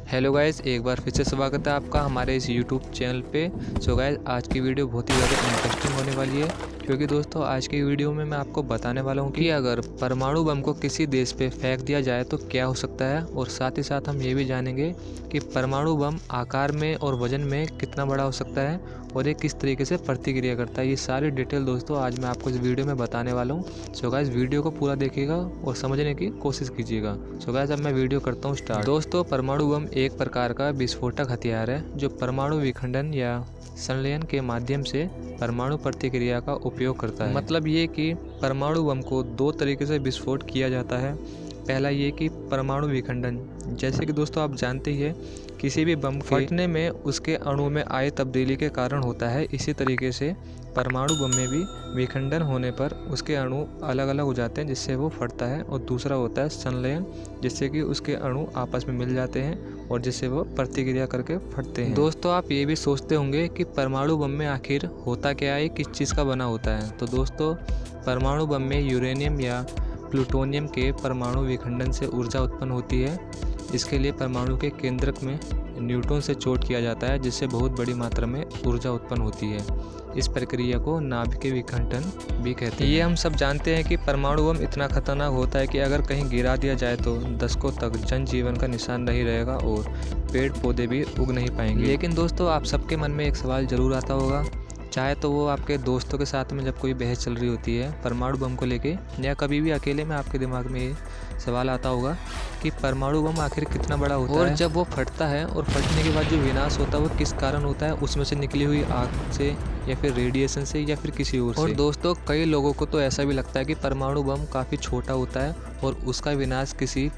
Hello guys, एक बार फिर से स्वागत है आपका हमारे इस यूट्यूब चैनल पे। सो गाइस, आज की वीडियो बहुत ही ज़्यादा इंटरेस्टिंग होने वाली है, क्योंकि दोस्तों आज की वीडियो में मैं आपको बताने वाला हूँ कि अगर परमाणु बम को किसी देश पे फेंक दिया जाए तो क्या हो सकता है, और साथ ही साथ हम ये भी जानेंगे कि परमाणु बम आकार में और वजन में कितना बड़ा हो सकता है और ये किस तरीके से प्रतिक्रिया करता है। ये सारी डिटेल दोस्तों आज मैं आपको इस वीडियो में बताने वाला हूँ। सो गाइस, वीडियो को पूरा देखिएगा और समझने की कोशिश कीजिएगा। सो गाइस, अब मैं वीडियो करता हूँ स्टार्ट। दोस्तों, परमाणु बम एक प्रकार का विस्फोटक हथियार है जो परमाणु विखंडन या संलयन के माध्यम से परमाणु प्रतिक्रिया का उपयोग करता है। मतलब ये कि परमाणु बम को दो तरीके से विस्फोट किया जाता है। पहला ये कि परमाणु विखंडन, जैसे कि दोस्तों आप जानते ही है किसी भी बम फटने में उसके अणु में आए तब्दीली के कारण होता है। इसी तरीके से परमाणु बम में भी विखंडन होने पर उसके अणु अलग अलग हो जाते हैं जिससे वो फटता है। और दूसरा होता है संलयन, जिससे कि उसके अणु आपस में मिल जाते हैं और जिससे वो प्रतिक्रिया करके फटते हैं। दोस्तों, आप ये भी सोचते होंगे कि परमाणु बम में आखिर होता क्या है, किस चीज़ का बना होता है। तो दोस्तों, परमाणु बम में यूरेनियम या प्लूटोनियम के परमाणु विखंडन से ऊर्जा उत्पन्न होती है। इसके लिए परमाणु के केंद्रक में न्यूट्रॉन से चोट किया जाता है, जिससे बहुत बड़ी मात्रा में ऊर्जा उत्पन्न होती है। इस प्रक्रिया को नाभिकीय विखंडन भी कहते हैं। ये हम सब जानते हैं कि परमाणु बम इतना खतरनाक होता है कि अगर कहीं गिरा दिया जाए तो दशकों तक जनजीवन का निशान नहीं रहेगा और पेड़ पौधे भी उग नहीं पाएंगे। लेकिन दोस्तों, आप सबके मन में एक सवाल जरूर आता होगा, चाहे तो वो आपके दोस्तों के साथ में जब कोई बहस चल रही होती है परमाणु बम को लेके, या कभी भी अकेले में आपके दिमाग में ये सवाल आता होगा कि परमाणु बम आखिर कितना बड़ा होता है, और जब वो फटता है और फटने के बाद जो विनाश होता है वो किस कारण होता है, उसमें से निकली हुई आग से या फिर रेडिएशन से या फिर किसी और से। और दोस्तों, कई लोगों को तो ऐसा भी लगता है कि परमाणु बम काफ़ी छोटा होता है और उसका विनाश किसी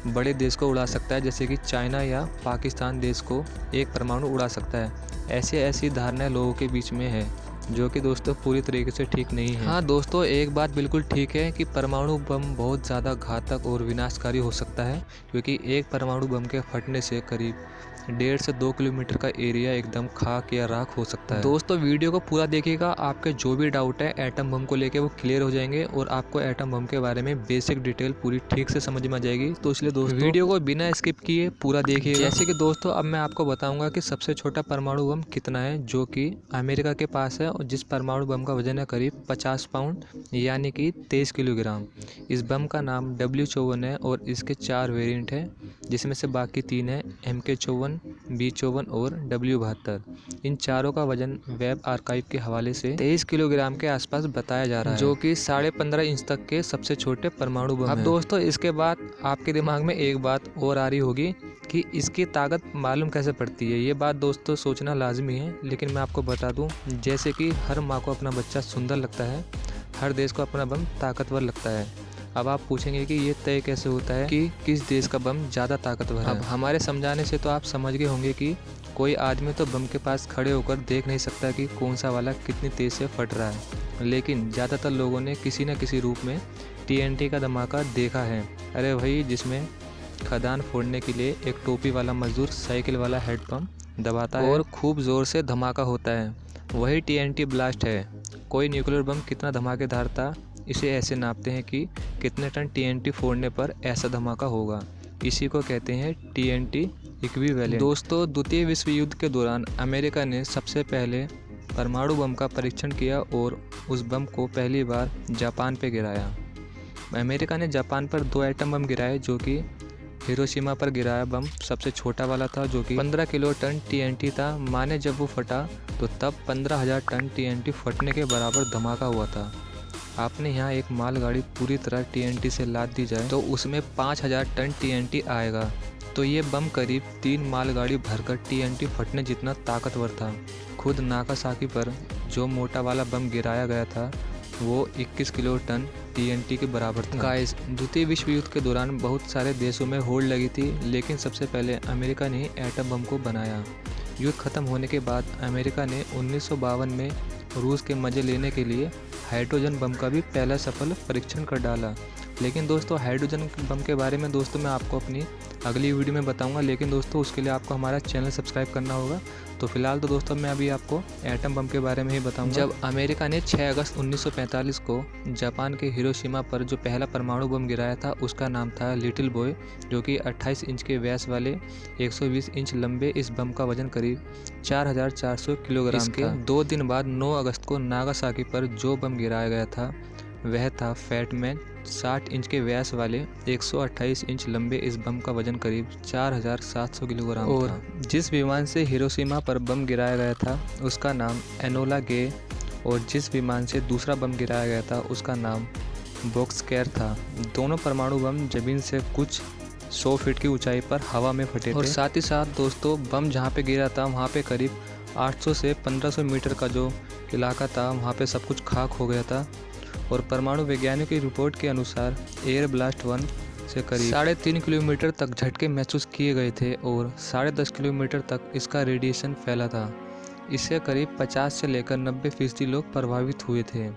बड़े देश को उड़ा सकता है, जैसे कि चाइना या पाकिस्तान देश को एक परमाणु उड़ा सकता है। ऐसी धारणाएं लोगों के बीच में है, जो कि दोस्तों पूरी तरीके से ठीक नहीं है। हाँ दोस्तों, एक बात बिल्कुल ठीक है कि परमाणु बम बहुत ज़्यादा घातक और विनाशकारी हो सकता है, क्योंकि एक परमाणु बम के फटने से करीब 1.5 से 2 किलोमीटर का एरिया एकदम खाक या राख हो सकता है। दोस्तों, वीडियो को पूरा देखिएगा, आपके जो भी डाउट है एटम बम को लेके वो क्लियर हो जाएंगे और आपको एटम बम के बारे में बेसिक डिटेल पूरी ठीक से समझ में आ जाएगी। तो इसलिए दोस्तों वीडियो को बिना स्किप किए पूरा देखिएगा। जैसे कि दोस्तों, अब मैं आपको बताऊंगा कि सबसे छोटा परमाणु बम कितना है, जो कि अमेरिका के पास है, और जिस परमाणु बम का वजन है करीब 50 पाउंड यानी कि 23 किलोग्राम। इस बम का नाम W54 है और इसके 4 वेरिएंट है, जिसमें से बाकी 3 है MK54, B54 और W72। इन चारों का वजन वेब आर्काइव के हवाले से 23 किलोग्राम के आसपास बताया जा रहा है, जो कि 15.5 इंच तक के सबसे छोटे परमाणु बम है। अब दोस्तों, इसके बाद आपके दिमाग में एक बात और आ रही होगी कि इसकी ताकत मालूम कैसे पड़ती है। ये बात दोस्तों सोचना लाजमी है, लेकिन मैं आपको बता दूं, जैसे कि हर माँ को अपना बच्चा सुंदर लगता है, हर देश को अपना बम ताकतवर लगता है। अब आप पूछेंगे कि ये तय कैसे होता है कि किस देश का बम ज़्यादा ताकतवर है। अब हमारे समझाने से तो आप समझ गए होंगे कि कोई आदमी तो बम के पास खड़े होकर देख नहीं सकता कि कौन सा वाला कितनी तेज़ से फट रहा है, लेकिन ज़्यादातर लोगों ने किसी न किसी रूप में TNT का धमाका देखा है। अरे वही जिसमें खदान फोड़ने के लिए एक टोपी वाला मजदूर साइकिल वाला हेडपम्प दबाता है और खूब ज़ोर से धमाका होता है, वही TNT ब्लास्ट है। कोई न्यूक्लियर बम कितना धमाकेदार था, इसे ऐसे नापते हैं कि कितने टन TNT फोड़ने पर ऐसा धमाका होगा। इसी को कहते हैं TNT इक्विवेलेंट। दोस्तों, द्वितीय विश्व युद्ध के दौरान अमेरिका ने सबसे पहले परमाणु बम का परीक्षण किया और उस बम को पहली बार जापान पे गिराया। अमेरिका ने जापान पर 2 एटम बम गिराए, जो कि हिरोशिमा पर गिराया बम सबसे छोटा वाला था, जो कि 15 किलो टन TNT था। माने जब वो फटा तो तब 15,000 टन TNT फटने के बराबर धमाका हुआ था। आपने यहाँ एक मालगाड़ी पूरी तरह TNT से लाद दी जाए तो उसमें 5,000 टन TNT आएगा। तो ये बम करीब 3 मालगाड़ी भरकर TNT फटने जितना ताकतवर था। खुद नागासाकी पर जो मोटा वाला बम गिराया गया था वो 21 किलो टन TNT के बराबर था। गाइस, द्वितीय विश्व युद्ध के दौरान बहुत सारे देशों में होड़ लगी थी, लेकिन सबसे पहले अमेरिका ने एटम बम को बनाया। युद्ध खत्म होने के बाद अमेरिका ने 1952 में रूस के मज़े लेने के लिए हाइड्रोजन बम का भी पहला सफल परीक्षण कर डाला। लेकिन दोस्तों, हाइड्रोजन बम के बारे में दोस्तों मैं आपको अपनी अगली वीडियो में बताऊंगा, लेकिन दोस्तों उसके लिए आपको हमारा चैनल सब्सक्राइब करना होगा। तो फिलहाल तो दोस्तों मैं अभी आपको एटम बम के बारे में ही बताऊंगा। जब अमेरिका ने 6 अगस्त 1945 को जापान के हिरोशिमा पर जो पहला परमाणु बम गिराया था उसका नाम था लिटिल बॉय, जो कि 28 इंच के व्यास वाले 120 इंच लंबे इस बम का वजन करीब 4400 किलोग्राम था। 2 दिन बाद 9 अगस्त को नागासाकी पर जो बम गिराया गया था वह था फैट मैन। 60 इंच के व्यास वाले 128 इंच लंबे इस बम का वजन करीब 4700 किलोग्राम था। और जिस विमान से हिरोशिमा पर बम गिराया गया था उसका नाम एनोला गे, और जिस विमान से दूसरा बम गिराया गया था उसका नाम बॉक्सकैर था। दोनों परमाणु बम जमीन से कुछ 100 फीट की ऊंचाई पर हवा में फटे थे। और साथ ही साथ दोस्तों बम जहाँ पे गिरा था वहाँ पे करीब 800 से 1500 मीटर का जो इलाका था वहाँ पे सब कुछ खाक हो गया था। और परमाणु वैज्ञानिकों की रिपोर्ट के अनुसार एयर ब्लास्ट 1 से करीब 3.5 किलोमीटर तक झटके महसूस किए गए थे और 10.5 किलोमीटर तक इसका रेडिएशन फैला था। इससे करीब 50 से लेकर 90% लोग प्रभावित हुए थे।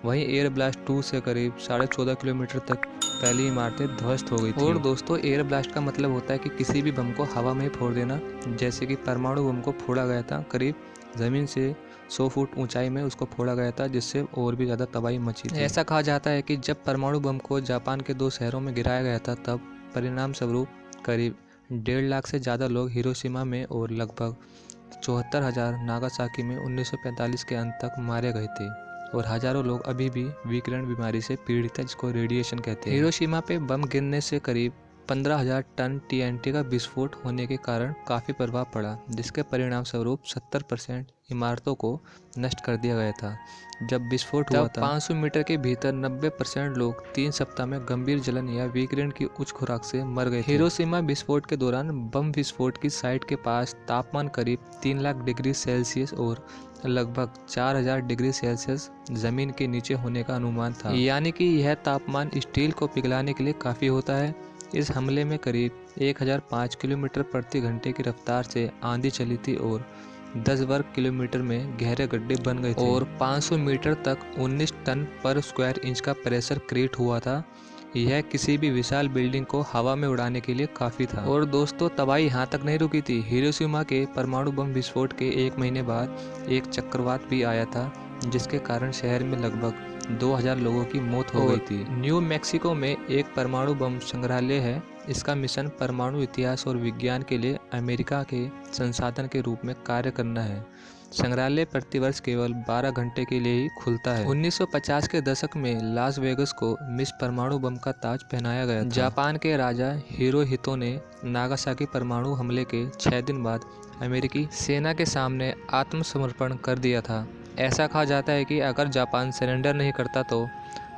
वहीं एयर ब्लास्ट 2 से करीब 14.5 किलोमीटर तक पहली इमारतें ध्वस्त हो गई थी। और दोस्तों एयर ब्लास्ट का मतलब होता है कि किसी भी बम को हवा में फोड़ देना, जैसे कि परमाणु बम को फोड़ा गया था करीब ज़मीन से 100 फुट ऊंचाई में उसको फोड़ा गया था, जिससे और भी ज़्यादा तबाही मची थी। ऐसा कहा जाता है कि जब परमाणु बम को जापान के 2 शहरों में गिराया गया था तब परिणाम स्वरूप करीब 1.5 लाख से ज़्यादा लोग हिरोशिमा में और लगभग 74,000 नागासाकी में 1945 के अंत तक मारे गए थे। और हजारों लोग अभी भी विकिरण बीमारी से पीड़ित हैं, जिसको रेडिएशन कहते हैं। हिरोशिमा पे बम गिरने से करीब 15,000 टन TNT का विस्फोट होने के कारण काफ़ी प्रभाव पड़ा, जिसके परिणाम स्वरूप 70% इमारतों को नष्ट कर दिया गया था। जब विस्फोट हुआ था 500 मीटर के भीतर 90% लोग 3 सप्ताह में गंभीर जलन या विकिरण की उच्च खुराक से मर गए थे। हिरोशिमा विस्फोट के दौरान बम विस्फोट की साइट के पास तापमान करीब 3 लाख डिग्री सेल्सियस और लगभग 4000 डिग्री सेल्सियस जमीन के नीचे होने का अनुमान था, यानी कि यह तापमान स्टील को पिघलाने के लिए काफ़ी होता है। इस हमले में करीब 1005 किलोमीटर प्रति घंटे की रफ्तार से आंधी चली थी और 10 वर्ग किलोमीटर में गहरे गड्ढे बन गए थे और 500 मीटर तक 19 टन पर स्क्वायर इंच का प्रेशर क्रिएट हुआ था। यह किसी भी विशाल बिल्डिंग को हवा में उड़ाने के लिए काफ़ी था। और दोस्तों तबाही यहाँ तक नहीं रुकी थी। हिरोशिमा के परमाणु बम विस्फोट के 1 महीने बाद एक चक्रवात भी आया था, जिसके कारण शहर में लगभग 2000 लोगों की मौत हो गई थी। न्यू मैक्सिको में एक परमाणु बम संग्रहालय है। इसका मिशन परमाणु इतिहास और विज्ञान के लिए अमेरिका के संसाधन के रूप में कार्य करना है। संग्रहालय प्रतिवर्ष केवल 12 घंटे के लिए ही खुलता है। 1950 के दशक में लास वेगस को मिस परमाणु बम का ताज पहनाया गया था। जापान के राजा हिरोहितो ने नागासाकी परमाणु हमले के 6 दिन बाद अमेरिकी सेना के सामने आत्मसमर्पण कर दिया था। ऐसा कहा जाता है कि अगर जापान सरेंडर नहीं करता तो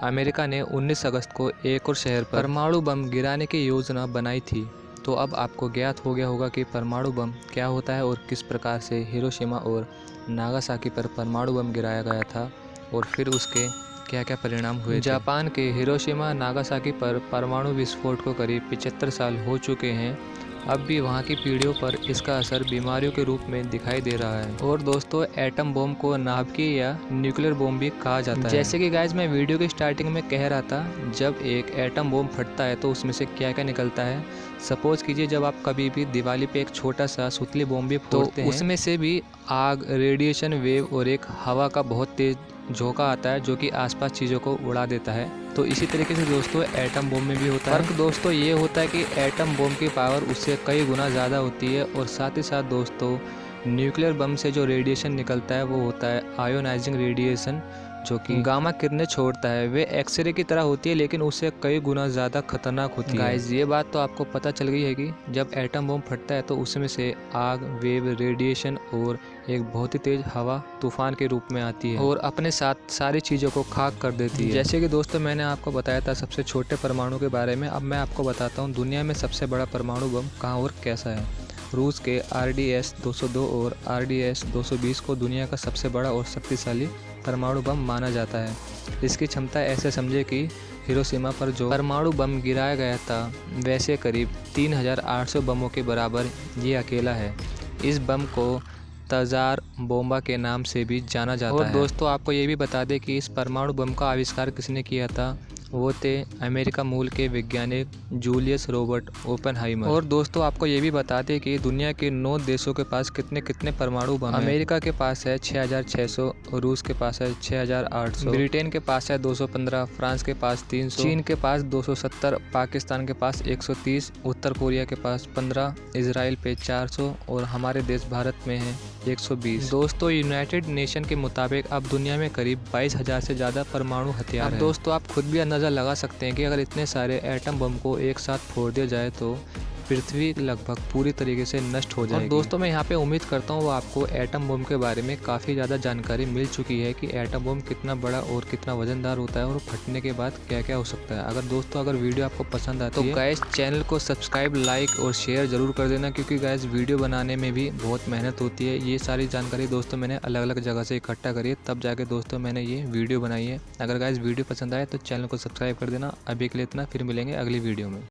अमेरिका ने 19 अगस्त को एक और शहर पर परमाणु बम गिराने की योजना बनाई थी। तो अब आपको ज्ञात हो गया होगा कि परमाणु बम क्या होता है और किस प्रकार से हिरोशिमा और नागासाकी पर परमाणु बम गिराया गया था और फिर उसके क्या क्या परिणाम हुए। जापान के हिरोशिमा नागासाकी पर परमाणु विस्फोट को करीब 75 साल हो चुके हैं। अब भी वहाँ की पीढ़ियों पर इसका असर बीमारियों के रूप में दिखाई दे रहा है। और दोस्तों एटम बम को नाभिकीय या न्यूक्लियर बम भी कहा जाता है। जैसे कि गाइज मैं वीडियो के स्टार्टिंग में कह रहा था, जब एक एटम बम फटता है तो उसमें से क्या क्या निकलता है। सपोज कीजिए जब आप कभी भी दिवाली पे एक छोटा सा सुतली बम भी फोड़ते हैं, उसमें से भी आग, रेडिएशन वेव और एक हवा का बहुत तेज झोंका आता है जो कि आसपास चीज़ों को उड़ा देता है। तो इसी तरीके से दोस्तों एटम बम में भी होता है। फर्क दोस्तों ये होता है कि एटम बम की पावर उससे कई गुना ज़्यादा होती है। और साथ ही साथ दोस्तों न्यूक्लियर बम से जो रेडिएशन निकलता है वो होता है आयोनाइजिंग रेडिएशन, जो कि गामा किरणें छोड़ता है। वे एक्सरे की तरह होती है लेकिन उससे कई गुना ज़्यादा खतरनाक होती है। गाइस ये बात तो आपको पता चल गई है कि जब एटम बम फटता है तो उसमें से आग, वेव, रेडिएशन और एक बहुत ही तेज हवा तूफान के रूप में आती है और अपने साथ सारी चीज़ों को खाक कर देती है। जैसे कि दोस्तों मैंने आपको बताया था सबसे छोटे परमाणु के बारे में, अब मैं आपको बताता हूँ दुनिया में सबसे बड़ा परमाणु बम कहाँ और कैसा है। रूस के RDS-202 और RDS-220 को दुनिया का सबसे बड़ा और शक्तिशाली परमाणु बम माना जाता है। इसकी क्षमता ऐसे समझे कि हिरोशिमा पर जो परमाणु बम गिराया गया था वैसे करीब 3800 बमों के बराबर ये अकेला है। इस बम को तजार बोम्बा के नाम से भी जाना जाता है। और दोस्तों आपको ये भी बता दें कि इस परमाणु बम का आविष्कार किसने किया था। वो थे अमेरिका मूल के वैज्ञानिक जूलियस रॉबर्ट ओपेनहाइमर। और दोस्तों आपको ये भी बता दें कि दुनिया के 9 देशों के पास कितने कितने परमाणु बम हैं। अमेरिका के पास है 6600, रूस के पास है 6800, ब्रिटेन के पास है 215, फ्रांस के पास 300, चीन के पास 270, पाकिस्तान के पास 130, उत्तर कोरिया के पास 15, इजराइल पे 400 और हमारे देश भारत में है 120। दोस्तों यूनाइटेड नेशन के मुताबिक अब दुनिया में करीब 22,000 से ज़्यादा परमाणु हथियार हैं। दोस्तों आप खुद भी अंदाज़ा लगा सकते हैं कि अगर इतने सारे एटम बम को एक साथ फोड़ दिया जाए तो पृथ्वी लगभग पूरी तरीके से नष्ट हो जाएगी। और दोस्तों मैं यहाँ पे उम्मीद करता हूँ वो आपको एटम बम के बारे में काफ़ी ज़्यादा जानकारी मिल चुकी है कि एटम बम कितना बड़ा और कितना वजनदार होता है और फटने के बाद क्या क्या हो सकता है। अगर वीडियो आपको पसंद आती है तो गाइस चैनल को सब्सक्राइब, लाइक और शेयर ज़रूर कर देना, क्योंकि गाइस वीडियो बनाने में भी बहुत मेहनत होती है। ये सारी जानकारी दोस्तों मैंने अलग अलग जगह से इकट्ठा करी है, तब जाके दोस्तों मैंने ये वीडियो बनाई है। अगर गाइस वीडियो पसंद आए तो चैनल को सब्सक्राइब कर देना। अभी के लिए इतना, फिर मिलेंगे अगली वीडियो में।